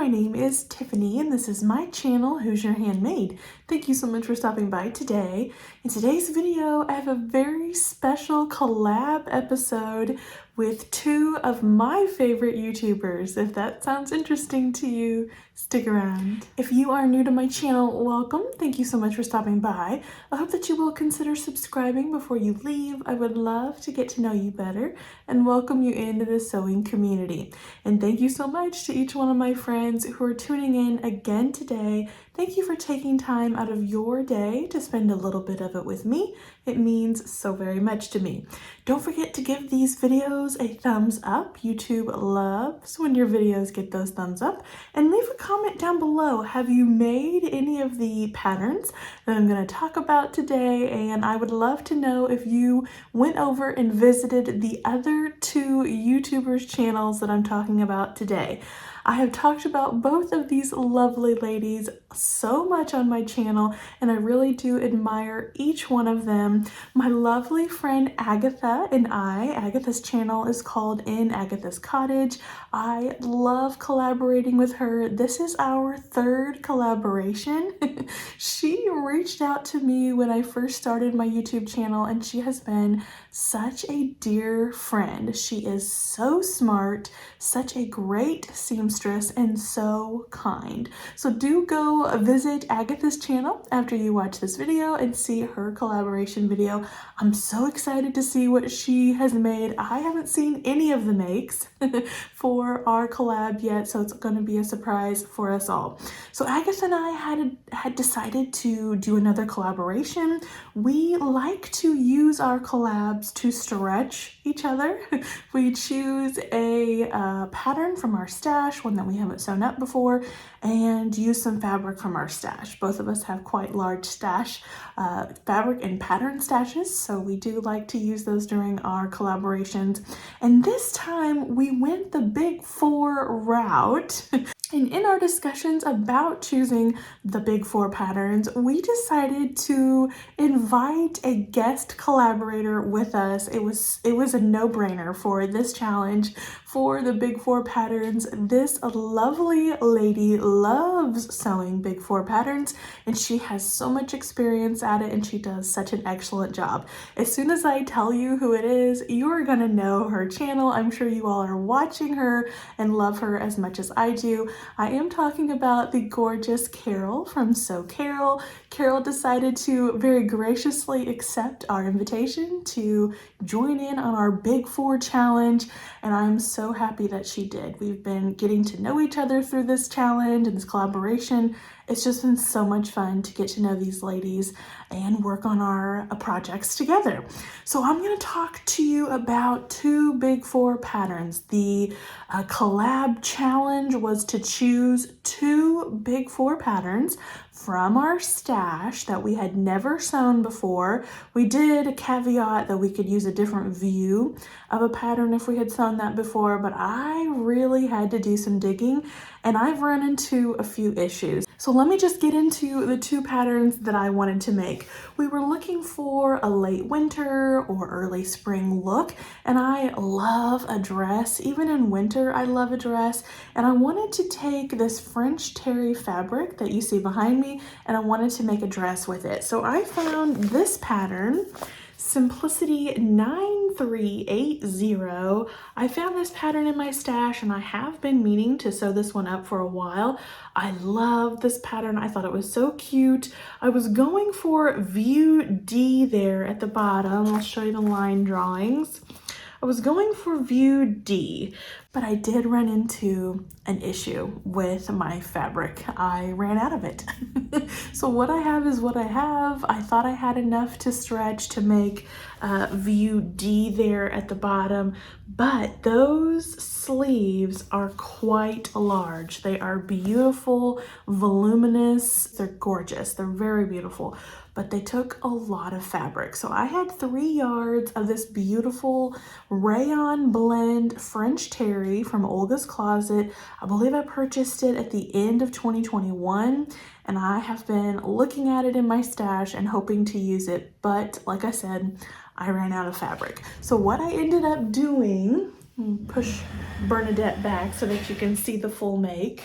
my name is Tiffany and this is my channel, Who's Your Handmade. Thank you so much for stopping by today. In today's video, I have a very special collab episode with two of my favorite YouTubers. If that sounds interesting to you, stick around. If you are new to my channel, welcome. Thank you so much for stopping by. I hope that you will consider subscribing before you leave. I would love to get to know you better and welcome you into the sewing community. And thank you so much to each one of my friends who are tuning in again today. Thank you for taking time out of your day to spend a little bit of it with me. It means so very much to me. Don't forget to give these videos a thumbs up. YouTube loves when your videos get those thumbs up. And leave a comment down below. Have you made any of the patterns that I'm going to talk about today? And I would love to know if you went over and visited the other two YouTubers' channels that I'm talking about today. I have talked about both of these lovely ladies so much on my channel, and I really do admire each one of them. My lovely friend Agata and Agatha's channel is called In Agatha's Cottage. I love collaborating with her. This is our third collaboration. She reached out to me when I first started my YouTube channel, and she has been such a dear friend. She is so smart, such a great seamstress, and so kind. So do go visit Agatha's channel after you watch this video and see her collaboration video. I'm so excited to see what she has made. I haven't seen any of the makes for our collab yet, so it's going to be a surprise for us all. So Agatha and I had decided to do another collaboration. We like to use our collabs to stretch each other. We choose a pattern from our stash, one that we haven't sewn up before, and use some fabric from our stash. Both of us have quite large stash fabric and pattern stashes, so we do like to use those during our collaborations. And this time we went the Big Four route. And in our discussions about choosing the Big Four patterns, we decided to invite a guest collaborator with us. It was a no-brainer for this challenge for the Big Four patterns. This lovely lady loves sewing Big Four patterns, and she has so much experience at it, and she does such an excellent job. As soon as I tell you who it is, you're gonna know her channel. I'm sure you all are watching her and love her as much as I do. I am talking about the gorgeous Carole from Sew Carole. Carole decided to very graciously accept our invitation to join in on our Big Four challenge, and I'm so happy that she did. We've been getting to know each other through this challenge and this collaboration. It's just been so much fun to get to know these ladies and work on our projects together. So I'm going to talk to you about two Big Four patterns. The collab challenge was to choose two Big Four patterns from our stash that we had never sewn before. We did caveat that we could use a different view of a pattern if we had sewn that before, but I really had to do some digging and I've run into a few issues. So let me just get into the two patterns that I wanted to make. We were looking for a late winter or early spring look, and I love a dress. Even in winter, I love a dress, and I wanted to take this French terry fabric that you see behind me, and I wanted to make a dress with it. So I found this pattern, Simplicity 9380. I found this pattern in my stash and I have been meaning to sew this one up for a while. I love this pattern. I thought it was so cute. I was going for view D there at the bottom. I'll show you the line drawings. I was going for view D, but I did run into an issue with my fabric. I ran out of it. So what I have is what I have. I thought I had enough to stretch to make view D there at the bottom, but those sleeves are quite large. They are beautiful, voluminous, they're gorgeous, they're very beautiful, but they took a lot of fabric. So I had 3 yards of this beautiful rayon blend French terry from Olga's Closet. I believe I purchased it at the end of 2021, and I have been looking at it in my stash and hoping to use it, but like I said, I ran out of fabric. So what I ended up doing, push Bernadette back so that you can see the full make,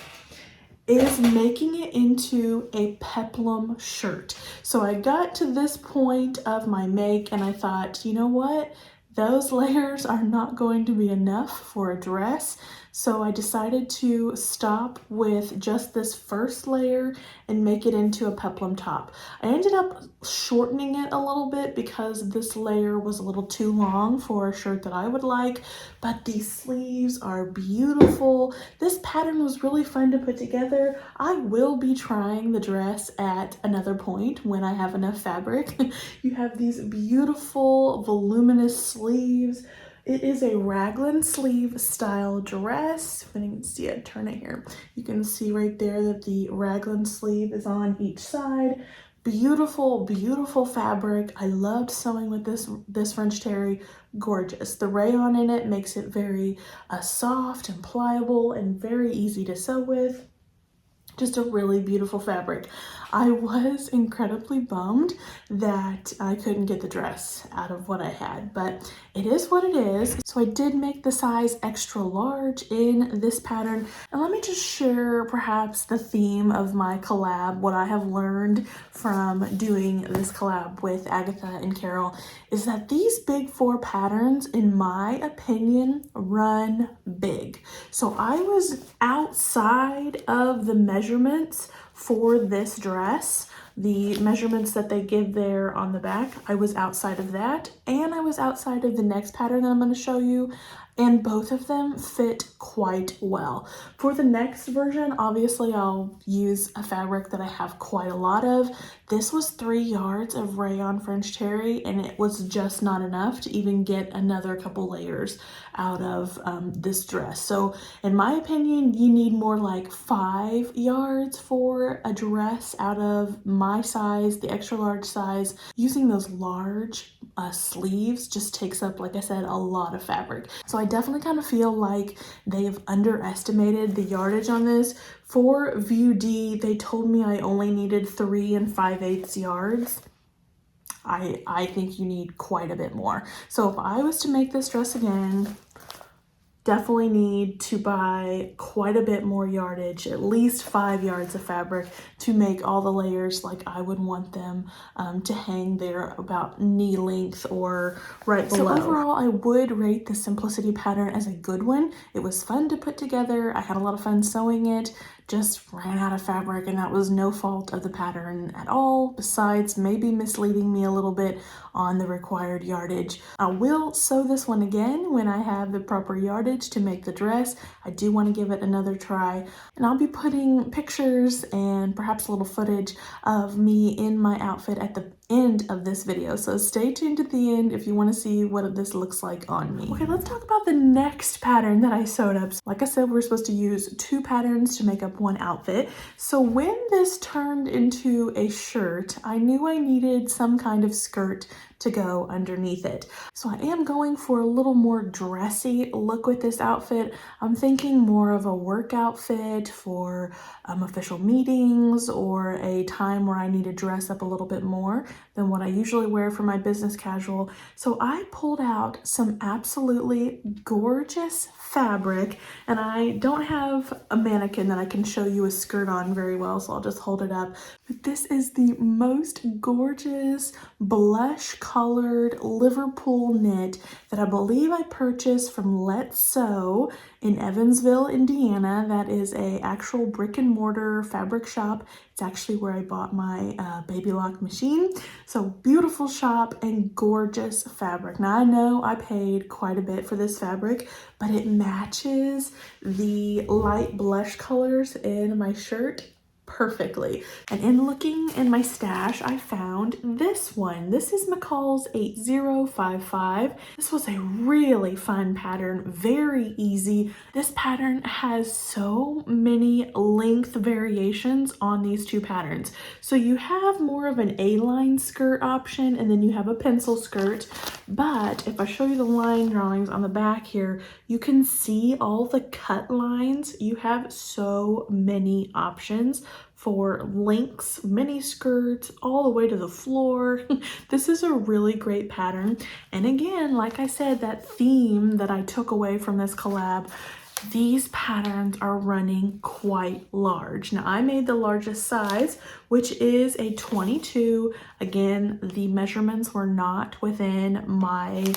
is making it into a peplum shirt. So I got to this point of my make and I thought, you know what? Those layers are not going to be enough for a dress. So I decided to stop with just this first layer and make it into a peplum top. I ended up shortening it a little bit because this layer was a little too long for a shirt that I would like, but these sleeves are beautiful. This pattern was really fun to put together. I will be trying the dress at another point when I have enough fabric. You have these beautiful voluminous sleeves. It is a raglan sleeve style dress. If you can see it, turn it here. You can see right there that the raglan sleeve is on each side. Beautiful, beautiful fabric. I loved sewing with this French terry. Gorgeous. The rayon in it makes it very soft and pliable and very easy to sew with. Just a really beautiful fabric. I was incredibly bummed that I couldn't get the dress out of what I had, but it is what it is. So I did make the size extra large in this pattern. And let me just share perhaps the theme of my collab. What I have learned from doing this collab with Agata and Carole is that these big four patterns, in my opinion, run big. So I was outside of the measurements for this dress, the measurements that they give there on the back. I was outside of that, and I was outside of the next pattern that I'm going to show you, and both of them fit quite well. For the next version, obviously I'll use a fabric that I have quite a lot of. This was 3 yards of rayon French terry, and it was just not enough to even get another couple layers out of this dress. So in my opinion, you need more like 5 yards for a dress out of my size, the extra large size. Using those large sleeves just takes up, like I said, a lot of fabric. So I definitely kind of feel like they've underestimated the yardage on this. For View D, they told me I only needed 3 5/8 yards. I think you need quite a bit more. So if I was to make this dress again, definitely need to buy quite a bit more yardage, at least 5 yards of fabric to make all the layers like I would want them to hang there about knee length or right below. So overall, I would rate the Simplicity pattern as a good one. It was fun to put together. I had a lot of fun sewing it. Just ran out of fabric, and that was no fault of the pattern at all, besides maybe misleading me a little bit on the required yardage. I will sew this one again when I have the proper yardage to make the dress. I do want to give it another try, and I'll be putting pictures and perhaps a little footage of me in my outfit at the end of this video, so stay tuned at the end if you want to see what this looks like on me. Okay, let's talk about the next pattern that I sewed up. Like I said, we're supposed to use 2 patterns to make up one outfit. So when this turned into a shirt, I knew I needed some kind of skirt to go underneath it. So I am going for a little more dressy look with this outfit. I'm thinking more of a work outfit for official meetings or a time where I need to dress up a little bit more than what I usually wear for my business casual. So I pulled out some absolutely gorgeous fabric, and I don't have a mannequin that I can show you a skirt on very well, so I'll just hold it up. But this is the most gorgeous blush colored Liverpool knit that I believe I purchased from Let's Sew in Evansville, Indiana. That is a actual brick and mortar fabric shop. It's actually where I bought my baby lock machine. So beautiful shop and gorgeous fabric. Now I know I paid quite a bit for this fabric, but it matches the light blush colors in my shirt perfectly. And in looking in my stash, I found this one. This is McCalls 8055. This was a really fun pattern, very easy. This pattern has so many length variations on these 2 patterns. So you have more of an A-line skirt option, and then you have a pencil skirt. But if I show you the line drawings on the back here, you can see all the cut lines. You have so many options for lengths, mini skirts, all the way to the floor. This is a really great pattern. And again, like I said, that theme that I took away from this collab these patterns are running quite large. Now I made the largest size, which is a 22. Again, the measurements were not within my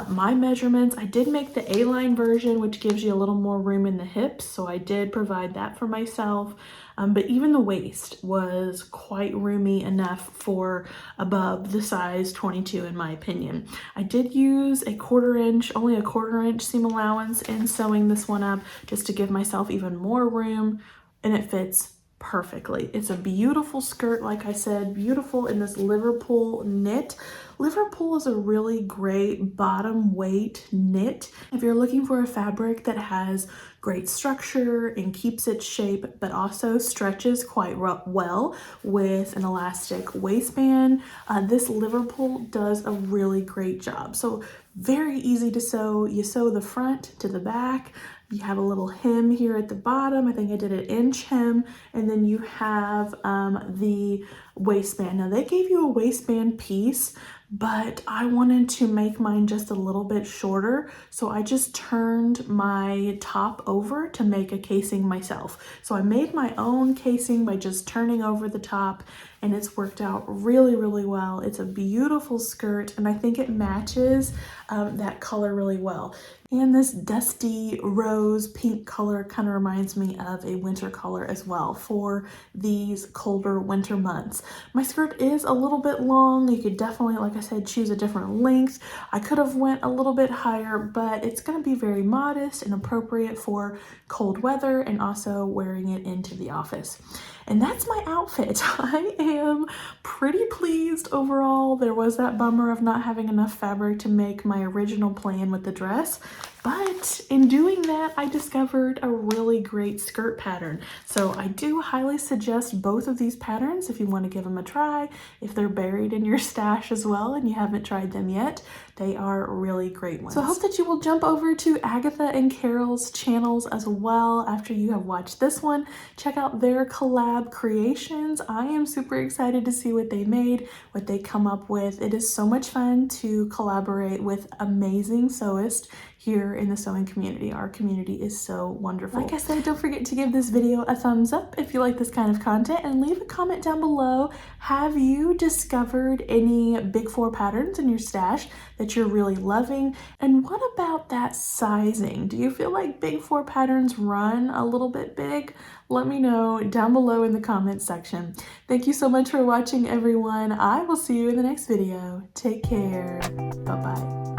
my measurements. I did make the A-line version, which gives you a little more room in the hips, so I did provide that for myself. But even the waist was quite roomy enough for above the size 22 in my opinion. I did use only a quarter inch seam allowance in sewing this one up just to give myself even more room, and it fits perfectly. It's a beautiful skirt, like I said, beautiful in this Liverpool knit. Liverpool is a really great bottom weight knit. If you're looking for a fabric that has great structure and keeps its shape, but also stretches quite well with an elastic waistband, this Liverpool does a really great job. So very easy to sew. You sew the front to the back. You have a little hem here at the bottom. I think I did an inch hem, and then you have the waistband. Now they gave you a waistband piece, but I wanted to make mine just a little bit shorter, so I just turned my top over to make a casing myself. So I made my own casing by just turning over the top, and it's worked out really, really well. It's a beautiful skirt, and I think it matches that color really well. And this dusty rose pink color kind of reminds me of a winter color as well for these colder winter months. My skirt is a little bit long. You could definitely, like I said, choose a different length. I could have went a little bit higher, but it's going to be very modest and appropriate for cold weather and also wearing it into the office. And that's my outfit. I am pretty pleased overall. There was that bummer of not having enough fabric to make my original plan with the dress, but in doing that, I discovered a really great skirt pattern. So I do highly suggest both of these patterns if you want to give them a try. If they're buried in your stash as well and you haven't tried them yet, they are really great ones. So I hope that you will jump over to Agata and Carole's channels as well after you have watched this one. Check out their collab creations. I am super excited to see what they made, what they come up with. It is so much fun to collaborate with amazing sewists here in the sewing community. Our community is so wonderful. Like I said, don't forget to give this video a thumbs up if you like this kind of content, and leave a comment down below. Have you discovered any Big 4 patterns in your stash that you're really loving? And what about that sizing? Do you feel like Big 4 patterns run a little bit big? Let me know down below in the comments section. Thank you so much for watching, everyone. I will see you in the next video. Take care. Bye-bye.